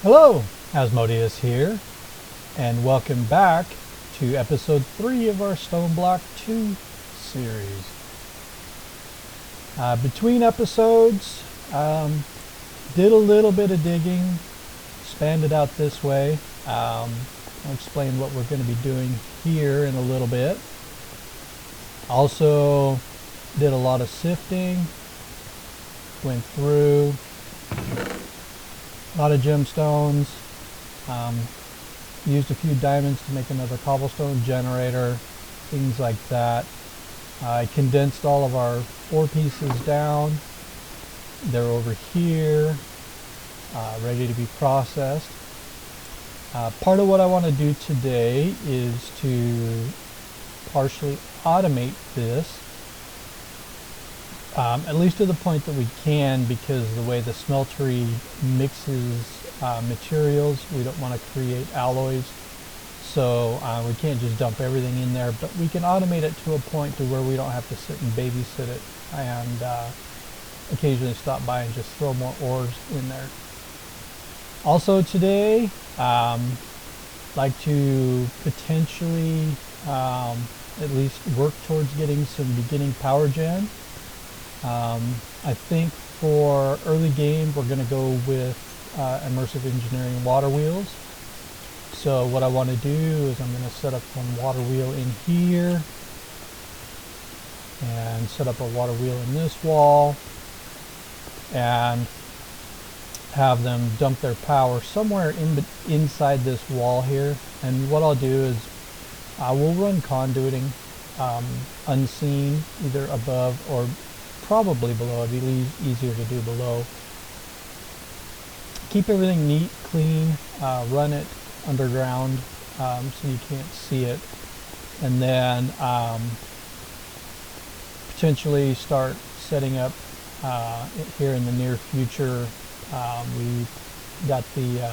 Hello, Asmodeus here, and welcome back to episode 3 of our Stoneblock 2 series. Between episodes, did a little bit of digging, expanded out this way. I'll explain what we're going to be doing here in a little bit. Also, did a lot of sifting, went through a lot of gemstones, used a few diamonds to make another cobblestone generator, things like that. I condensed all of our ore pieces down. They're over here, ready to be processed. Part of what I want to do today is to partially automate this, at least to the point that we can, because the way the smeltery mixes materials, we don't want to create alloys, so we can't just dump everything in there, but we can automate it to a point to where we don't have to sit and babysit it and occasionally stop by and just throw more ores in there. Also today, like to potentially at least work towards getting some beginning power gen. I think for early game we're going to go with immersive engineering water wheels. So what I want to do is I'm going to set up one water wheel in here and set up a water wheel in this wall and have them dump their power somewhere inside this wall here. And what I'll do is I will run conduiting unseen, either above or probably below. It'd be easier to do below. Keep everything neat, clean, run it underground so you can't see it, and then potentially start setting up here in the near future. We got the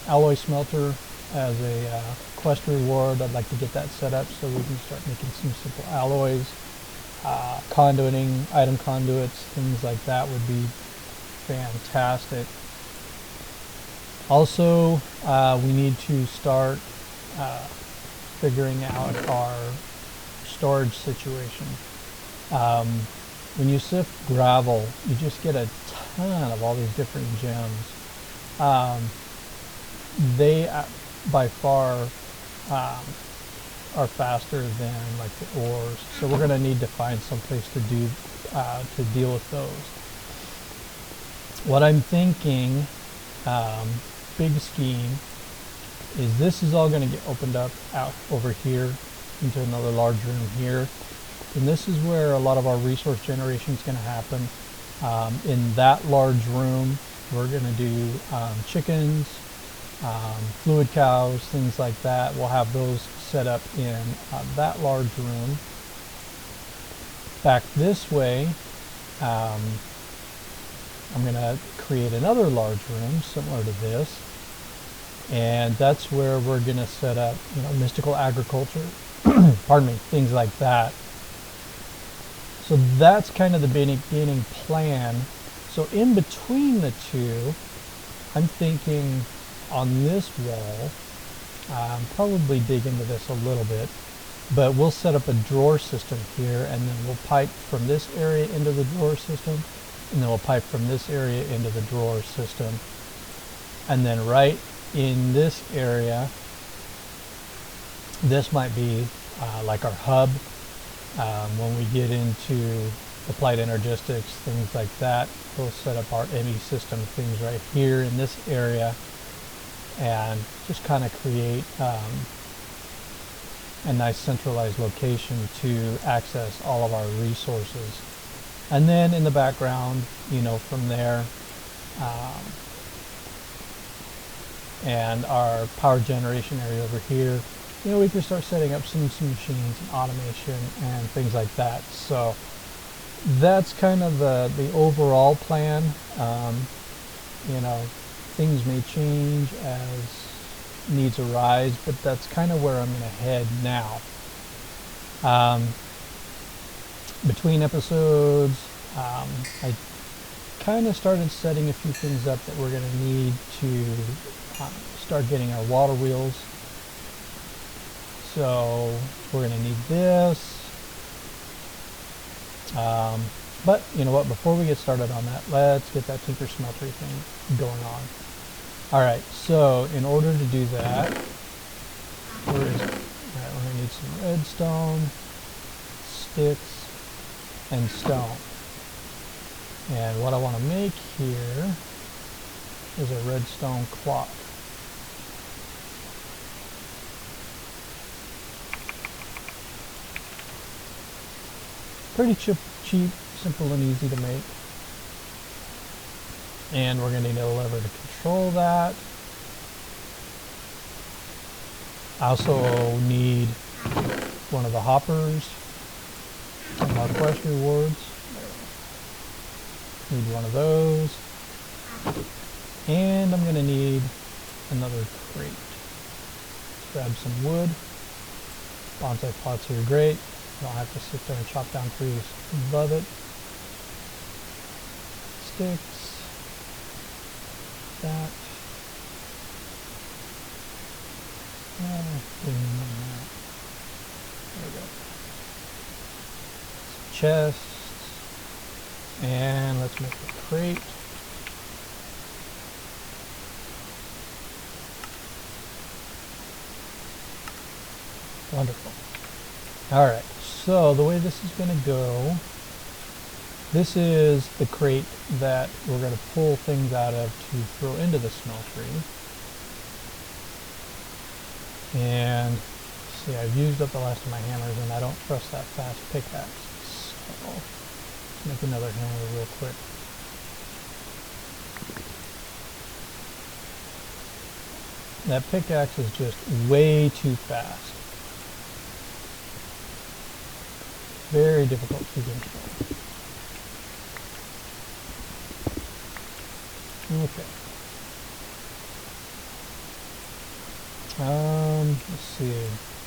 alloy smelter as a quest reward. I'd like to get that set up so we can start making some simple alloys. Conduiting, item conduits, things like that would be fantastic. Also, we need to start figuring out our storage situation. When you sift gravel, you just get a ton of all these different gems. They by far are faster than like the ores, so we're going to need to find some place to deal with those. What I'm thinking, big scheme, is this is all going to get opened up out over here into another large room here, and this is where a lot of our resource generation is going to happen. In that large room we're going to do chickens, fluid cows, things like that. We'll have those set up in that large room. Back this way, I'm going to create another large room similar to this, and that's where we're going to set up, mystical agriculture, pardon me, things like that. So that's kind of the beginning plan. So in between the two, I'm thinking on this wall, probably dig into this a little bit, but we'll set up a drawer system here, and then we'll pipe from this area into the drawer system, and then we'll pipe from this area into the drawer system. And then right in this area, this might be like our hub. When we get into applied energistics, things like that, we'll set up our ME system things right here in this area, and just kind of create a nice centralized location to access all of our resources. And then in the background, from there, and our power generation area over here, we can start setting up some machines and automation and things like that. So that's kind of the overall plan. Things may change as needs arise, but that's kind of where I'm going to head now. Between episodes, I kind of started setting a few things up that we're going to need to start getting our water wheels. So we're going to need this. But you know what, before we get started on that, let's get that tinker smeltery thing going on. Alright, so in order to do that, where is it? Alright, we're going to need some redstone, sticks, and stone. And what I want to make here is a redstone clock. Pretty cheap, simple and easy to make. And we're going to need a lever to control that. I also need one of the hoppers from our quest rewards. Need one of those. And I'm going to need another crate. Let's grab some wood. Bonsai pots are great. You don't have to sit there and chop down trees. Love it. Sticks. That. There we go. Some chests. And let's make a crate. Wonderful. Alright, so the way this is going to go, this is the crate that we're going to pull things out of to throw into the smeltery. And see, I've used up the last of my hammers and I don't trust that fast pickaxe. So let's make another hammer real quick. That pickaxe is just way too fast. Very difficult to control. Okay. Let's see.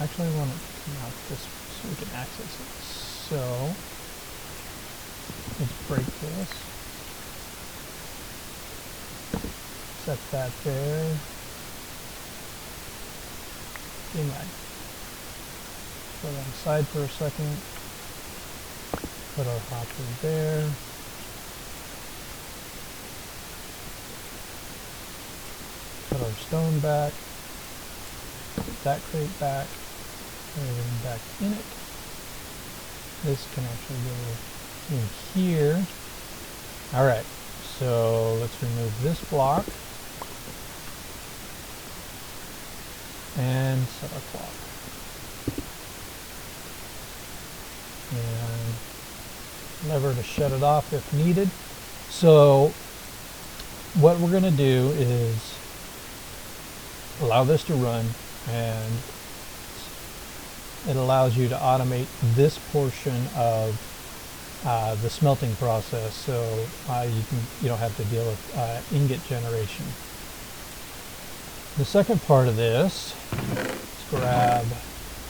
Actually, I want to come out this so we can access it. So, let's break this. Set that there. Dang it. Put it on the side for a second. Put our hopper there. Put our stone back. Put that crate back. Put everything back in it. This can actually go in here. Alright, so let's remove this block. And set our clock. And lever to shut it off if needed. So what we're going to do is allow this to run, and it allows you to automate this portion of the smelting process, so you don't have to deal with ingot generation. The second part of this, let's grab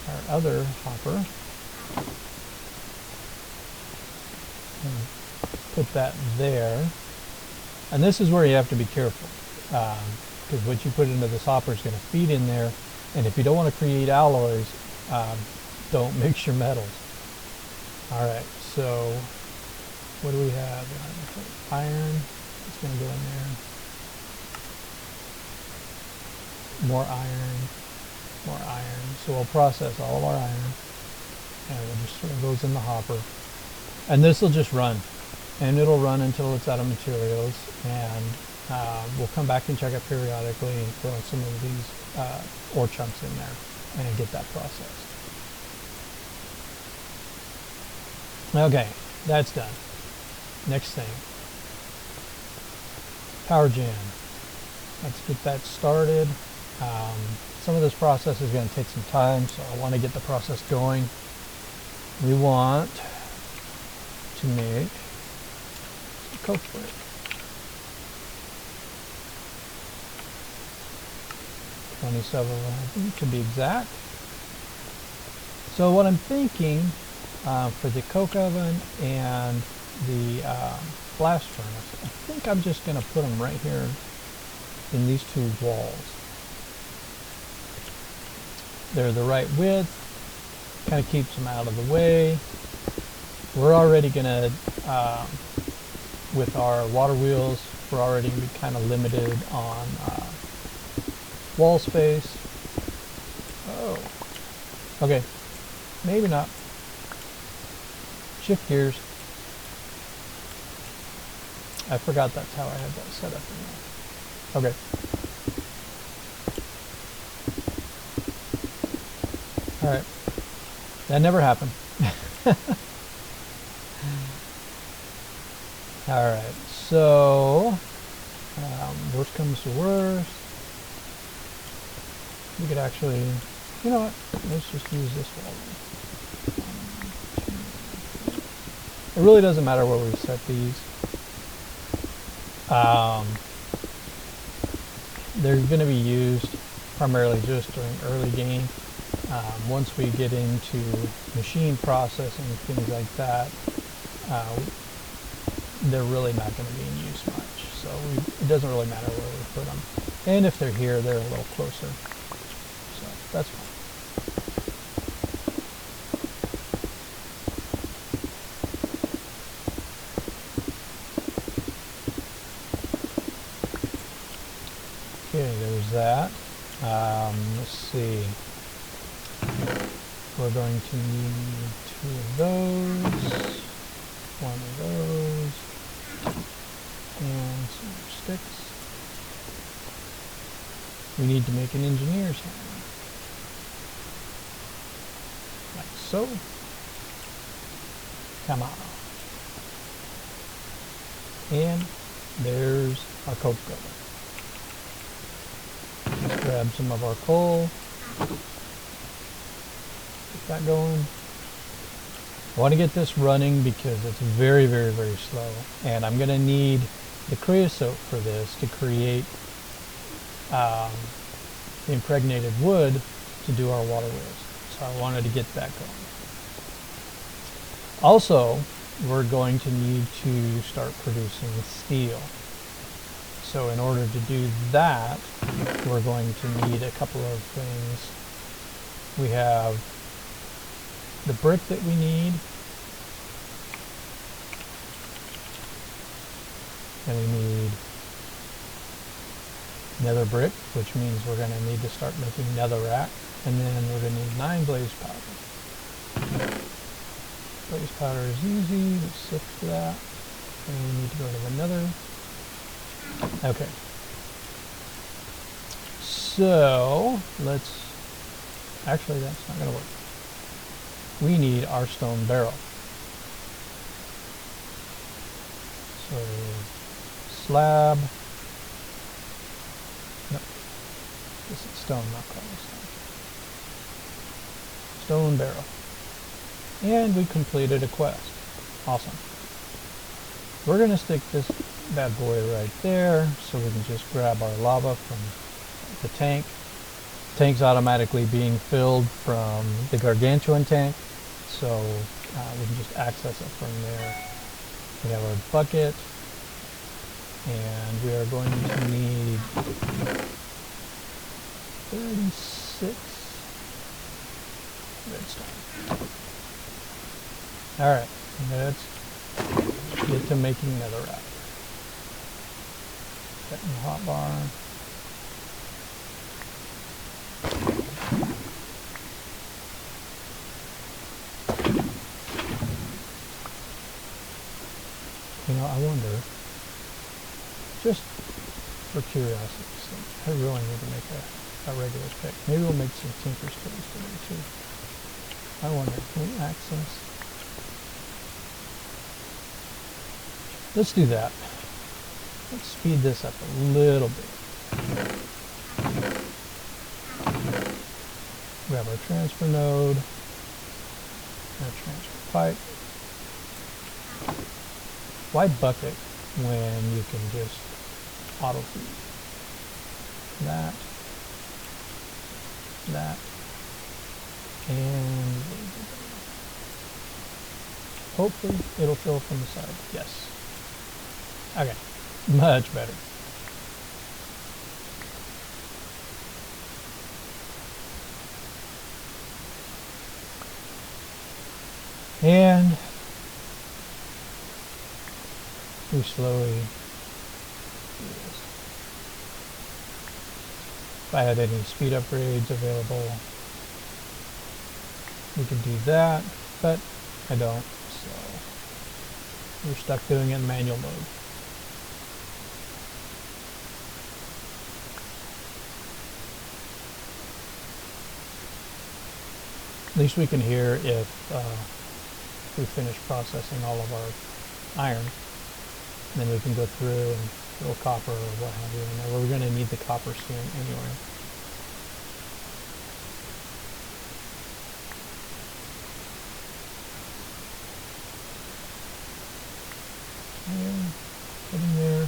our other hopper and put that there. And this is where you have to be careful, because what you put into this hopper is going to feed in there, and if you don't want to create alloys, don't mix your metals. Alright, so what do we have? Iron, it's going to go in there. More iron, more iron. So we'll process all of our iron, and we'll just throw those in the hopper. And this will just run, and it'll run until it's out of materials, and we'll come back and check it periodically and throw some of these ore chunks in there and get that processed. Okay, that's done. Next thing, power gen. Let's get that started. Some of this process is going to take some time, so I want to get the process going. We want to make coke brick. $27 to be exact. So what I'm thinking for the coke oven and the blast furnace. I think I'm just going to put them right here in these two walls. They're the right width, kind of keeps them out of the way. We're already going to, with our water wheels, we're already going to be kind of limited on wall space. Oh, okay, maybe not. Shift gears. I forgot that's how I had that set up in there. Okay. Alright. That never happened. Alright, so worst comes to worst. We could actually, you know what, let's just use this wall. It really doesn't matter where we set these. They're going to be used primarily just during early game. Once we get into machine processing, things like that, they're really not going to be in use much. So it doesn't really matter where we put them. And if they're here, they're a little closer. So that's fine. Okay, there's that. Let's see. We're going to need 2 of those, 1 of those, and some more sticks. We need to make an engineer's hammer. Like so. Come on. And there's our coke builder. Let's grab some of our coal. Get that going. I want to get this running because it's very, very, very slow. And I'm going to need the creosote for this to create the impregnated wood to do our water wheels. So I wanted to get that going. Also, we're going to need to start producing steel. So in order to do that, we're going to need a couple of things. We have the brick that we need, and we need nether brick, which means we're going to need to start making netherrack, and then we're going to need 9 blaze powder. Blaze powder is easy, we sift that, and we need to go to the nether. Okay, so let's, actually that's not going to work. We need our stone barrel. So slab, no, this is stone, not cobblestone. Stone barrel. And we completed a quest. Awesome. We're going to stick this bad boy right there so we can just grab our lava from the tank. The tank's automatically being filled from the gargantuan tank, so we can just access it from there. We have our bucket, and we are going to need 36 redstone. Alright, let's get to making netherrack. Get in the hotbar. You know, I wonder, just for curiosity's sake, I really need to make a regular pick. Maybe we'll make some tinker's tools today too. I wonder, can we access? Let's do that. Let's speed this up a little bit. Grab our transfer node, our transfer pipe. Why bucket when you can just auto feed? That, and hopefully it'll fill from the side. Yes. Okay, much better. And we slowly do this. If I had any speed upgrades available, we could do that, but I don't, so we're stuck doing it in manual mode. At least we can hear if we finish processing all of our iron. And then we can go through and throw copper or what have you in there. We're going to need the copper soon anyway. And put in there.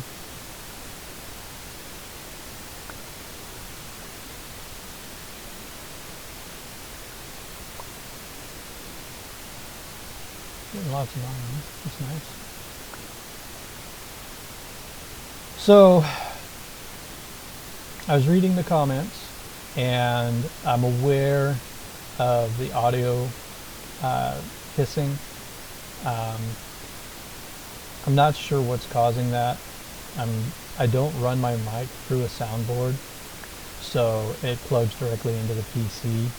Getting lots of iron. That's nice. So I was reading the comments, and I'm aware of the audio hissing. I'm not sure what's causing that. I don't run my mic through a soundboard, so it plugs directly into the PC.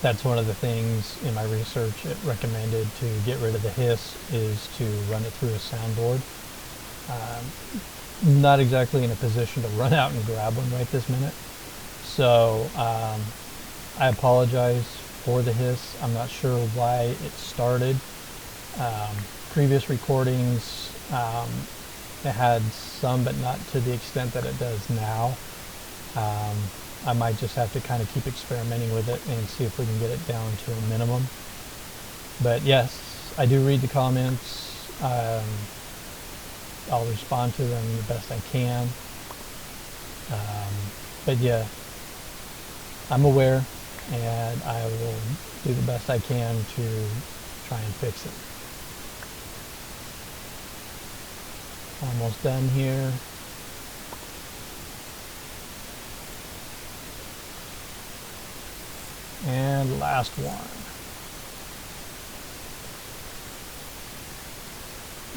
That's one of the things in my research it recommended to get rid of the hiss is to run it through a soundboard. Not exactly in a position to run out and grab one right this minute. So I apologize for the hiss. I'm not sure why it started. Previous recordings, it had some, but not to the extent that it does now. I might just have to kind of keep experimenting with it and see if we can get it down to a minimum. But yes, I do read the comments. I'll respond to them the best I can. But yeah, I'm aware, and I will do the best I can to try and fix it. Almost done here. And last one.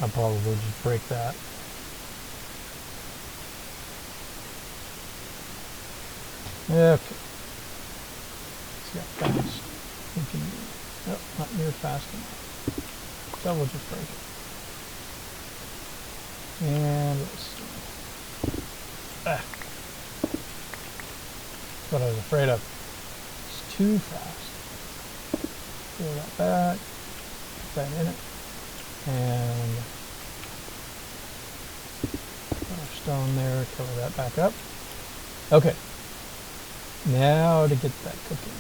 I'll probably just break that. Okay. Let's get fast. We can, nope, not near fast enough. So we'll just break it. And let's see. Ah. That's what I was afraid of. It's too fast. Pull that back. Put that in it. And put our stone there, cover that back up. Okay, now to get that cooking.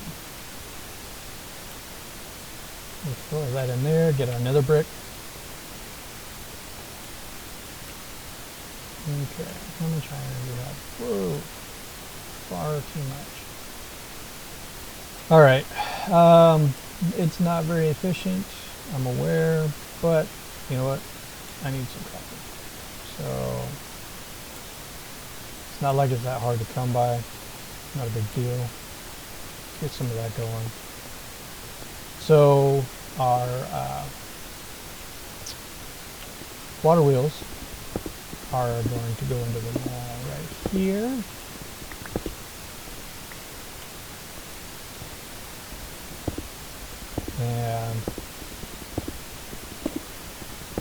We'll throw that in there, get our nether brick. Okay, how much iron do we have? Whoa, far too much. Alright, it's not very efficient, I'm aware. But, you know what, I need some copper. So, it's not like it's that hard to come by. Not a big deal. Let's get some of that going. So, our water wheels are going to go into the wall right here. And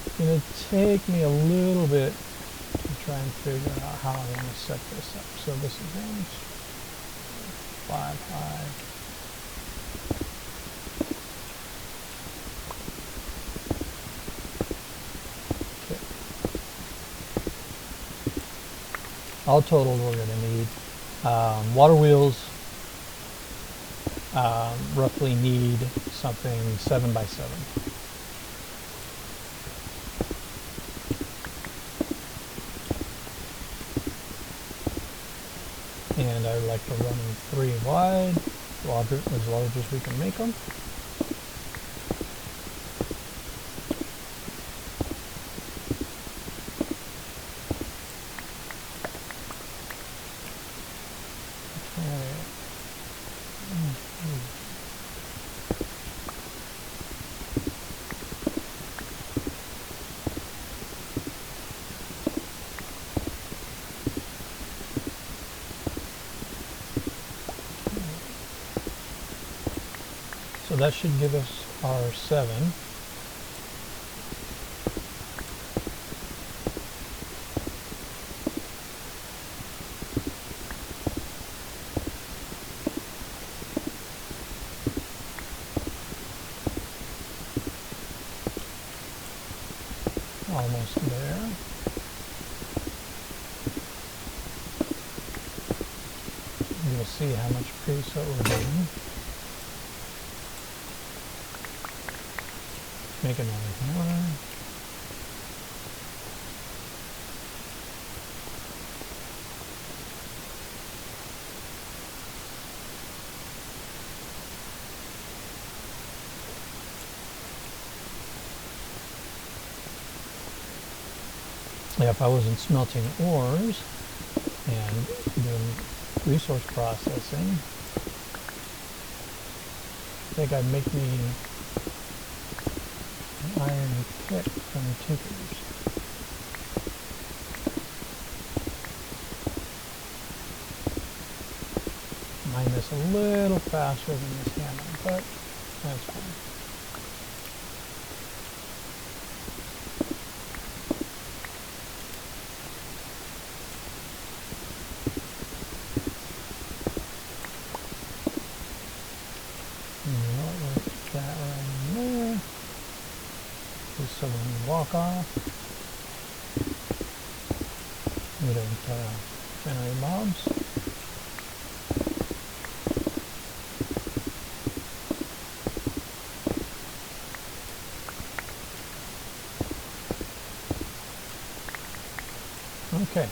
it's going to take me a little bit to try and figure out how I want to set this up. So this is range 5 high. Okay. All total we're going to need water wheels roughly need something 7 by 7. And I like to run them 3 wide, as large as we can make them. that should give us our 7. Almost there. You'll see how much creosote we're doing. Make another one. Yeah, if I wasn't smelting ores and doing resource processing, I think I'd make me an iron pick from Tinkers. Mine this a little faster than this hammer, but that's fine. So when you walk off, we don't generate mobs. Okay.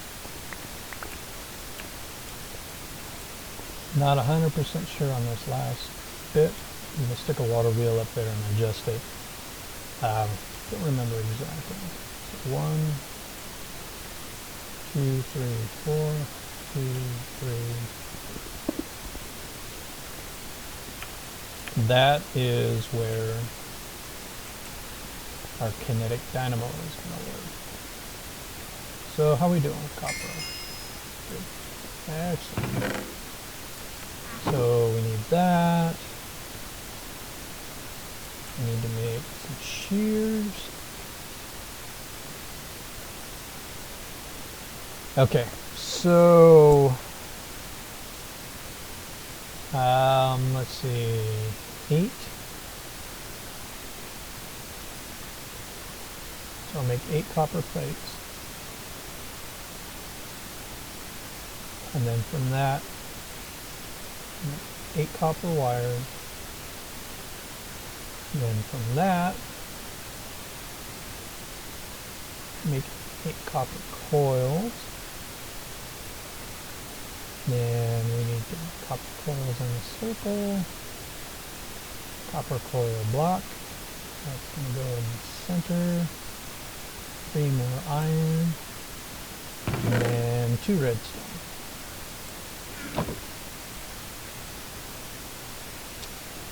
Not 100% sure on this last bit. I'm going to stick a water wheel up there and adjust it. Don't remember exactly. So 1, 2, 3, 4, 2, 3. That is where our kinetic dynamo is going to work. So how are we doing with copper? Good. Excellent. So we need that. I need to make some shears. Okay, so let's see, 8. So I'll make 8 copper plates. And then from that, 8 copper wires. Then from that, make 8 copper coils. Then we need the copper coils in a circle. Copper coil block. That's going to go in the center. 3 more iron. And then 2 redstone.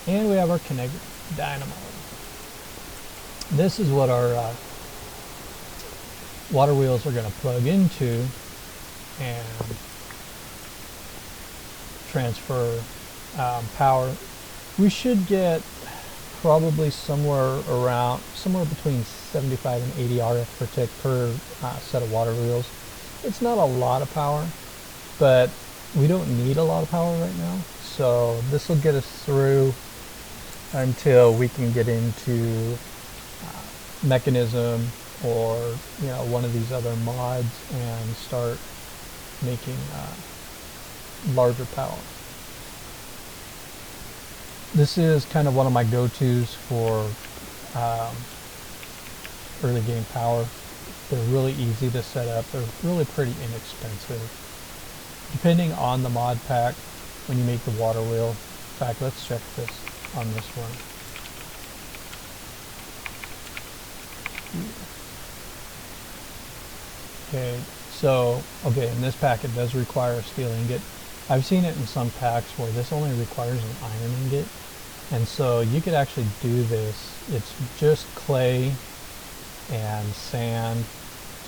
And we have our kinetic dynamo. This is what our water wheels are going to plug into and transfer power. We should get probably somewhere between 75 and 80 RF per tick per set of water wheels. It's not a lot of power, but we don't need a lot of power right now. So this will get us through until we can get into mechanism or one of these other mods and start making larger power. This is kind of one of my go-tos for early game power. They're really easy to set up. They're really pretty inexpensive. Depending on the mod pack, when you make the water wheel. In fact, let's check this on this one. Okay, so, in this pack it does require a steel ingot. I've seen it in some packs where this only requires an iron ingot. And so you could actually do this. It's just clay and sand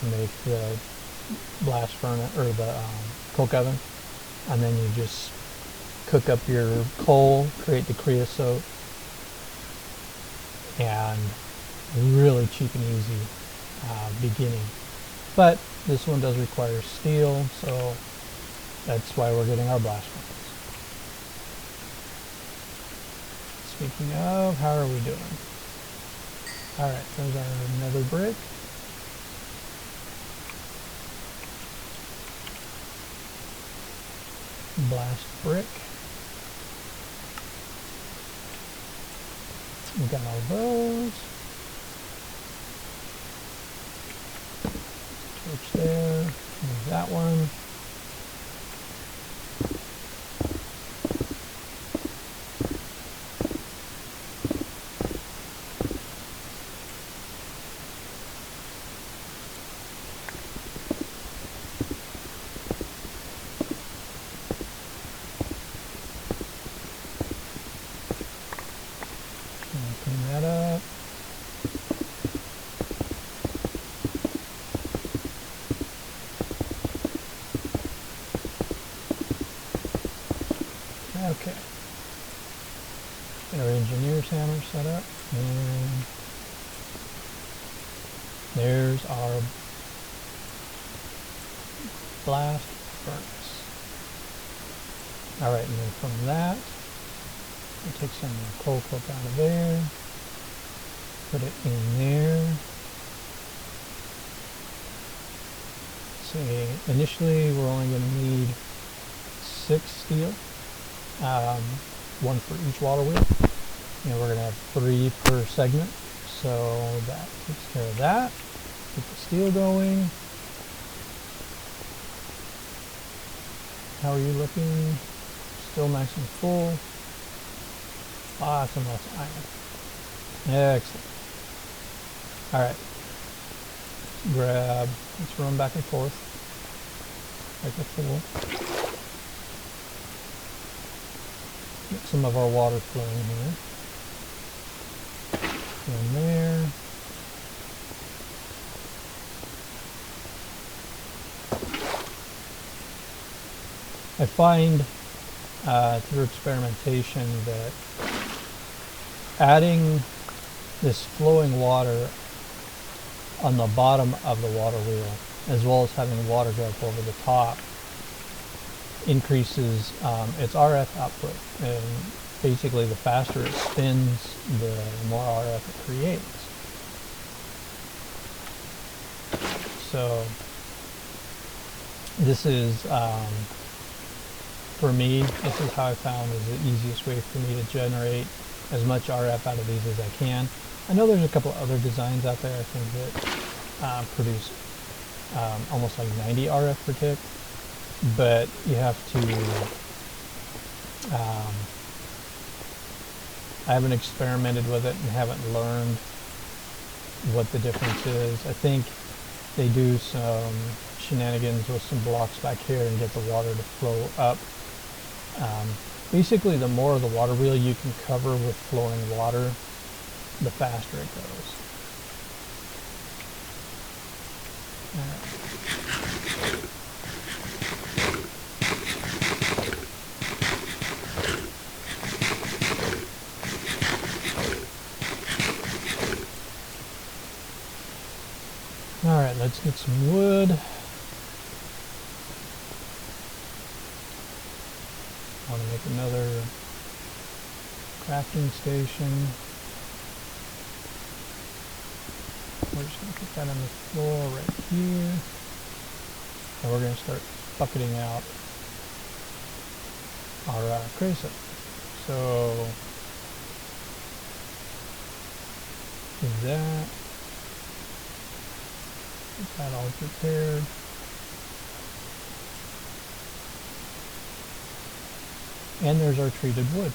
to make the blast furnace or the coke oven. And then you just cook up your coal, create the creosote, and really cheap and easy beginning. But this one does require steel, so that's why we're getting our blast furnace. Speaking of, how are we doing? Alright, there's our nether brick. Blast brick. We got all those. Torch there. There's that one. Clean that up. Okay. Get our engineer's hammer set up, and there's our blast furnace. Alright, and then from that, we'll take some coal coke out of there, put it in there. See, initially we're only going to need 6 steel, 1 for each water wheel, and we're going to have 3 per segment, so that takes care of that. Keep the steel going. How are you looking? Still nice and full. Lots and lots of iron. Excellent. Alright. Let's run back and forth. Like a fool. Get some of our water flowing here. In there. I find through experimentation that adding this flowing water on the bottom of the water wheel, as well as having water go up over the top, increases its RF output. And basically, the faster it spins, the more RF it creates. So this is, for me, this is how I found is the easiest way for me to generate as much RF out of these as I can. I know there's a couple of other designs out there, I think, that produce almost like 90 RF per tick, but you have to, I haven't experimented with it and haven't learned what the difference is. I think they do some shenanigans with some blocks back here and get the water to flow up. Basically, the more of the water wheel you can cover with flowing water, the faster it goes. Alright, let's get some wood. I want to make another crafting station. We're just going to put that on the floor right here. And we're going to start bucketing out our crescent. So, do that. Get that all prepared. And there's our treated wood.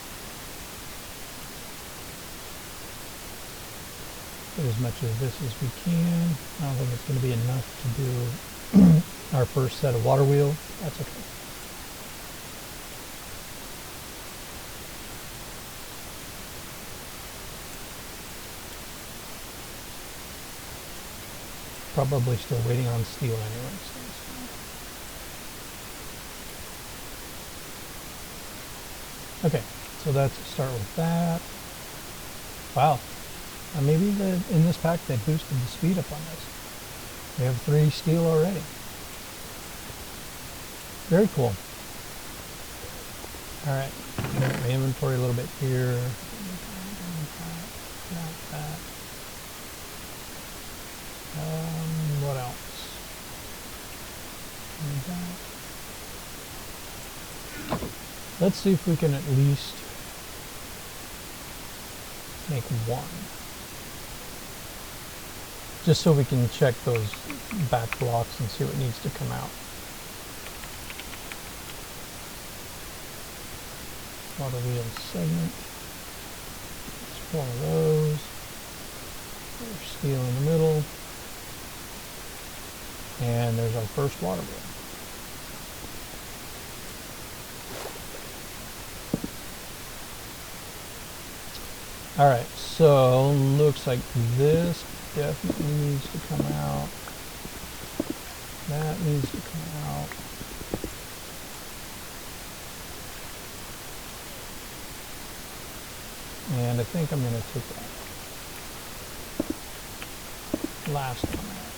Put as much of this as we can. I don't think it's going to be enough to do our first set of water wheels. That's okay. Probably still waiting on steel anyway. Okay, so let's start with that. Wow, Maybe in this pack they boosted the speed up on this. We have 3 steel already. Very cool. Alright, my inventory a little bit here. That. What else? Let's see if we can at least make 1. Just so we can check those back blocks and see what needs to come out. Water wheel segment. It's 4 of those. There's steel in the middle. And there's our first water wheel. Alright, so looks like this definitely needs to come out. That needs to come out. And I think I'm going to take that last one out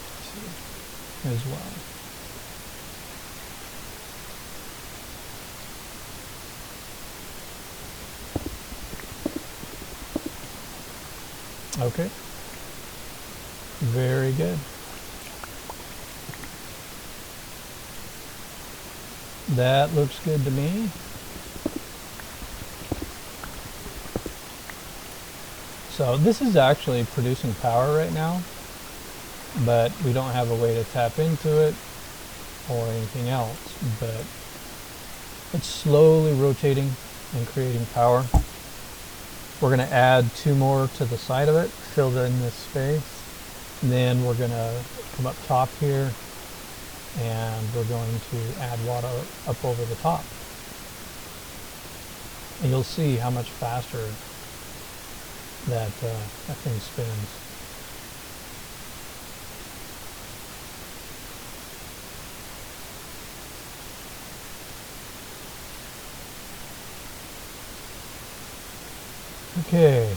as well. Okay. Very good. That looks good to me. So this is actually producing power right now, but we don't have a way to tap into it or anything else, but it's slowly rotating and creating power. We're going to add 2 more to the side of it, fill in this space. And then we're going to come up top here and we're going to add water up over the top. And you'll see how much faster that thing spins. Okay.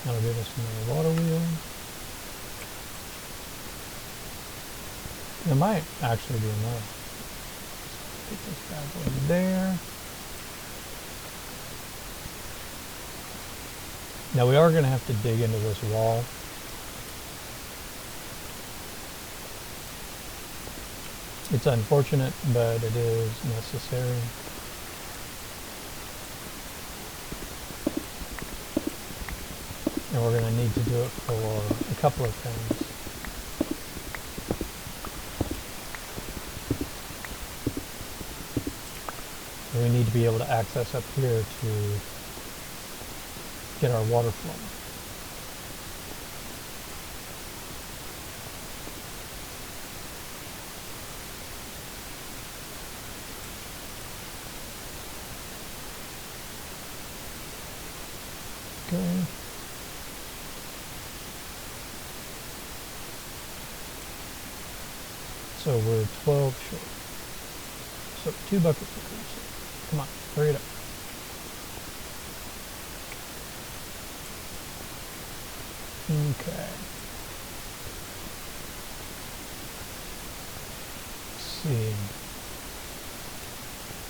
That'll give us another water wheel. There might actually be another. Get this bad boy there. Now we are going to have to dig into this wall. It's unfortunate, but it is necessary. And we're going to need to do it for a couple of things. We need to be able to access up here to get our water flowing. Okay. So we're 12 short. So 2 buckets of cream. Come on, hurry it up. Okay. Let's see.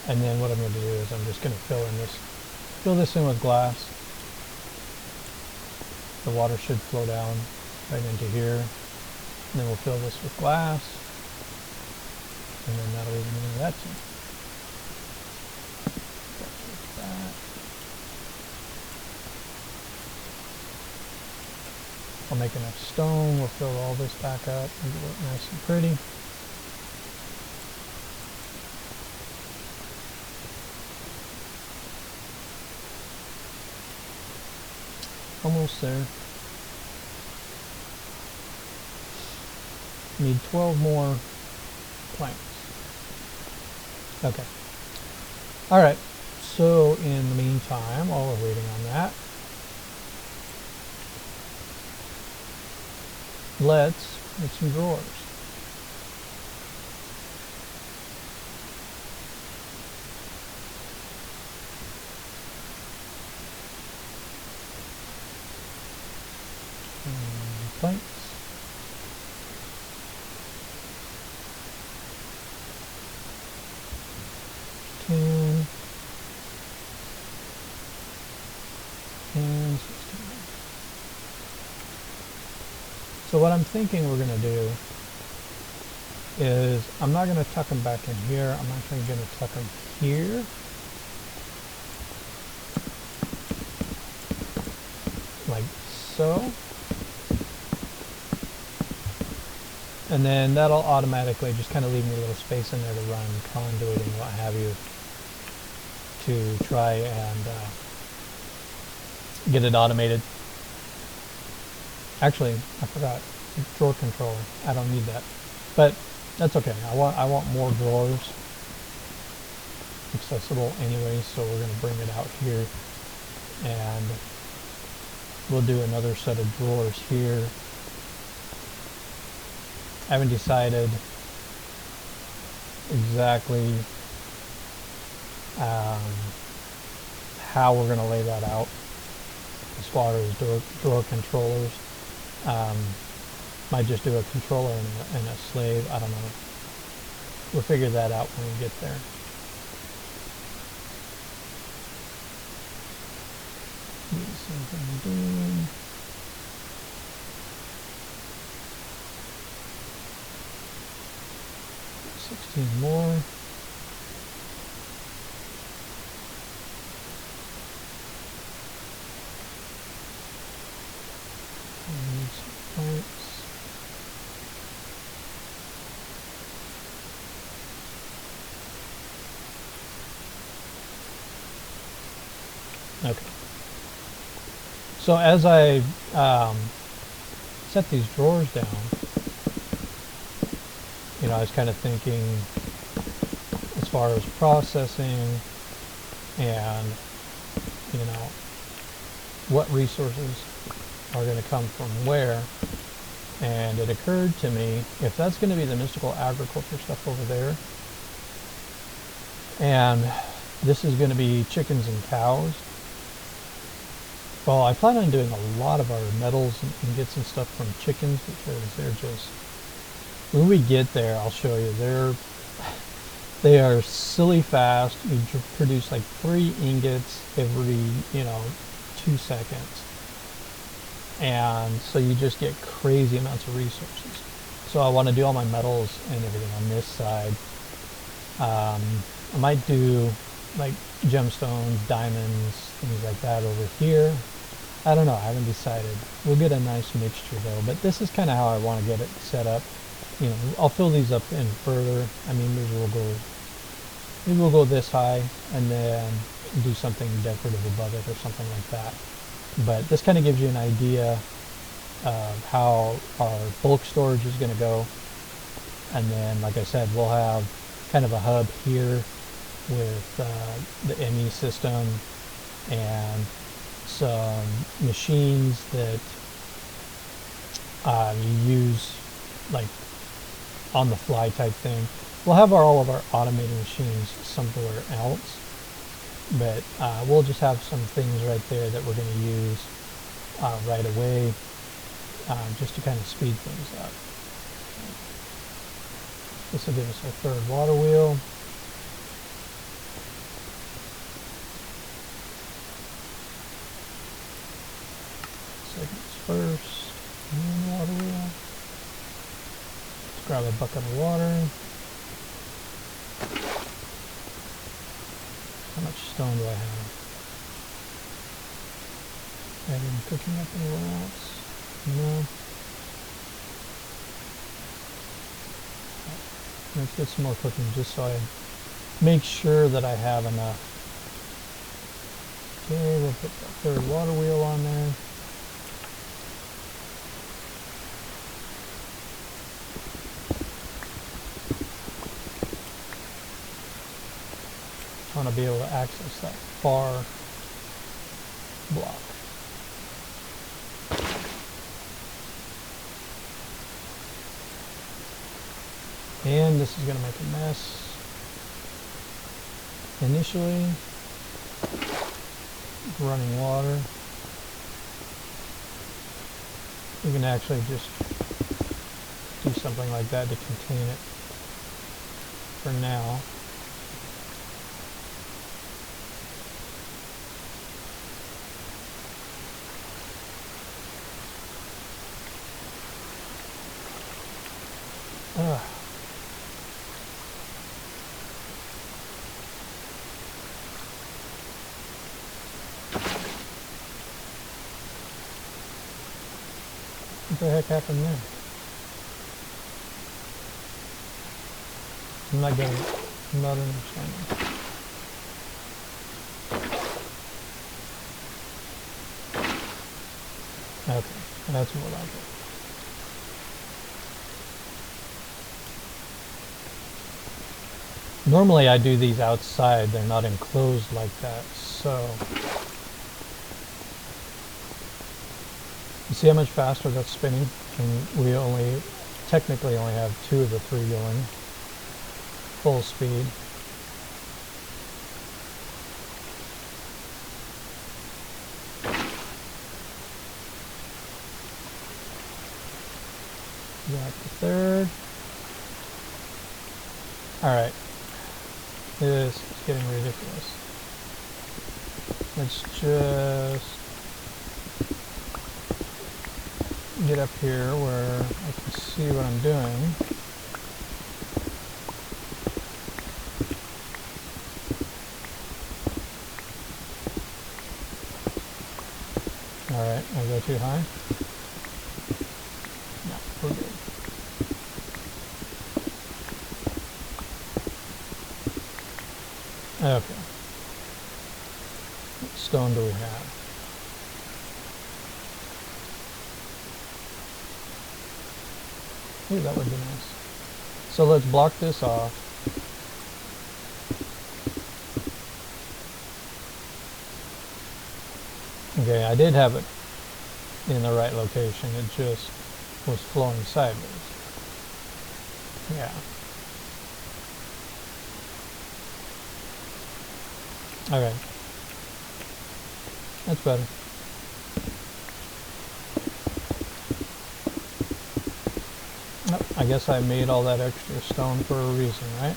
And then what I'm going to do is I'm just going to fill this in with glass. The water should flow down right into here. And then we'll fill this with glass. And then that'll even into that too. I'll make enough stone, we'll fill all this back up, make it look nice and pretty. Almost there. Need 12 more planks. Okay. Alright, so in the meantime, while we're waiting on that, let's make some drawers. Planks. And 16. So what I'm thinking we're going to do is I'm not going to tuck them back in here. I'm actually going to tuck them here. Like so. And then that'll automatically just kind of leave me a little space in there to run conduit and what have you to try and get it automated. Actually, I forgot, drawer controller. I don't need that, but that's okay. I want more drawers accessible anyway, so we're going to bring it out here, and we'll do another set of drawers here. I haven't decided exactly how we're going to lay that out as far as drawer controllers. Might just do a controller and a slave. I don't know. We'll figure that out when we get there. Same thing again. More. Okay. So as I set these drawers down, you know, I was kind of thinking as far as processing and, you know, what resources are going to come from where. And it occurred to me, if that's going to be the mystical agriculture stuff over there, and this is going to be chickens and cows, well, I plan on doing a lot of our metals and ingots and stuff from chickens, because they're just, when we get there, I'll show you, they are silly fast. You produce like 3 ingots every, 2 seconds. And so you just get crazy amounts of resources. So I want to do all my metals and everything on this side. I might do like gemstones, diamonds, things like that over here. I don't know, I haven't decided. We'll get a nice mixture though, but this is kind of how I want to get it set up. I'll fill these up in further. I mean, maybe we'll go this high and then do something decorative above it or something like that. But this kind of gives you an idea of how our bulk storage is going to go. And then, like I said, we'll have kind of a hub here with the ME system and some machines that you use like on the fly type thing. We'll have all of our automated machines somewhere else, but we'll just have some things right there that we're going to use right away, just to kind of speed things up. This will give us our 3rd water wheel. Segments first, and then the water wheel. Let's grab a bucket of water. How much stone do I have? Have I been cooking up anywhere else? No. Let's get some more cooking just so I make sure that I have enough. Okay, we'll put the 3rd water wheel on there. I want to be able to access that far block. And this is going to make a mess initially. Running water. You can actually just do something like that to contain it for now. Ugh. What the heck happened there? I'm not getting it. I'm not understanding. Okay, that's more like it. Normally I do these outside, they're not enclosed like that, so you see how much faster that's spinning? And we technically only have 2 of the 3 going full speed. Got the third. Alright. This is getting ridiculous. Let's just get up here where I can see what I'm doing. Alright, I go too high? No, we're good. Okay. What stone do we have? Ooh, that would be nice. So let's block this off. Okay, I did have it in the right location. It just was flowing sideways. Yeah. Okay. That's better. Oh, I guess I made all that extra stone for a reason, right?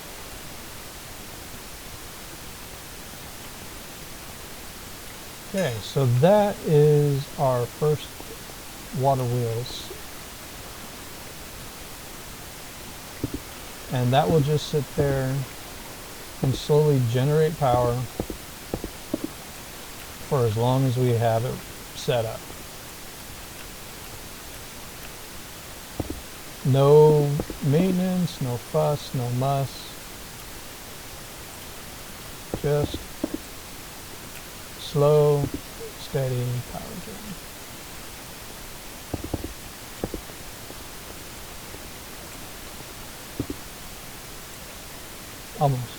Okay, so that is our first water wheels. And that will just sit there and slowly generate power for as long as we have it set up. No maintenance, no fuss, no muss. Just slow, steady power gen. Almost.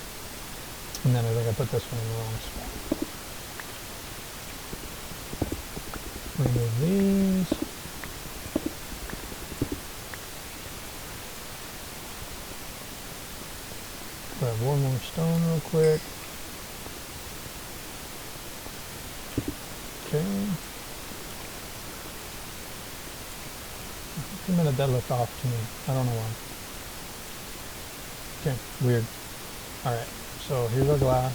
And then I think I put this one in the wrong spot. Remove these. Grab one more stone real quick. Okay. For a minute that looked off to me. I don't know why. Okay, weird. Alright, so here's our glass.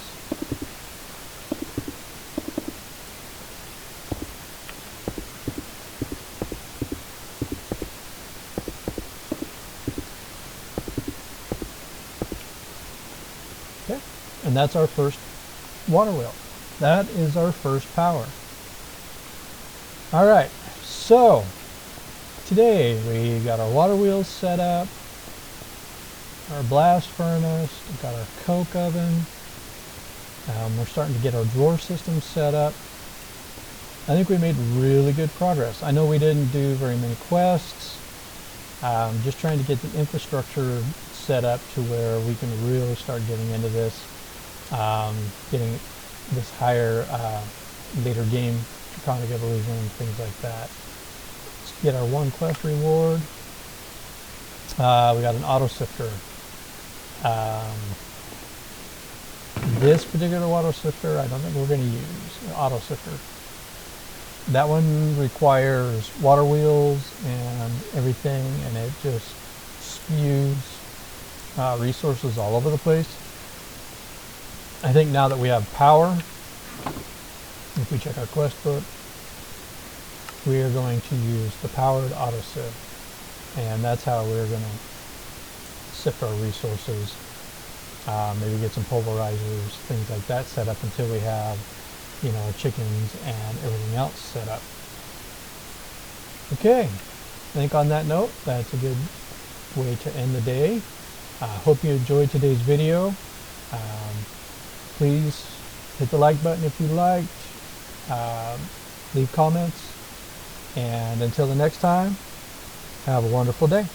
And that's our first water wheel. That is our first power. Alright, so today we got our water wheels set up, our blast furnace, we've got our coke oven, we're starting to get our drawer system set up. I think we made really good progress. I know we didn't do very many quests, just trying to get the infrastructure set up to where we can really start getting into this. Getting this higher later game draconic evolution and things like that. Let's get our one quest reward. We got an auto sifter. This particular water sifter, I don't think we're going to use an auto sifter. That one requires water wheels and everything, and it just spews resources all over the place. I think now that we have power, if we check our quest book, we are going to use the powered auto sieve, and that's how we're going to sift our resources. Maybe get some pulverizers, things like that set up until we have, you know, chickens and everything else set up. Okay, I think on that note, that's a good way to end the day. Hope you enjoyed today's video. Please hit the like button if you liked. Leave comments. And until the next time, have a wonderful day.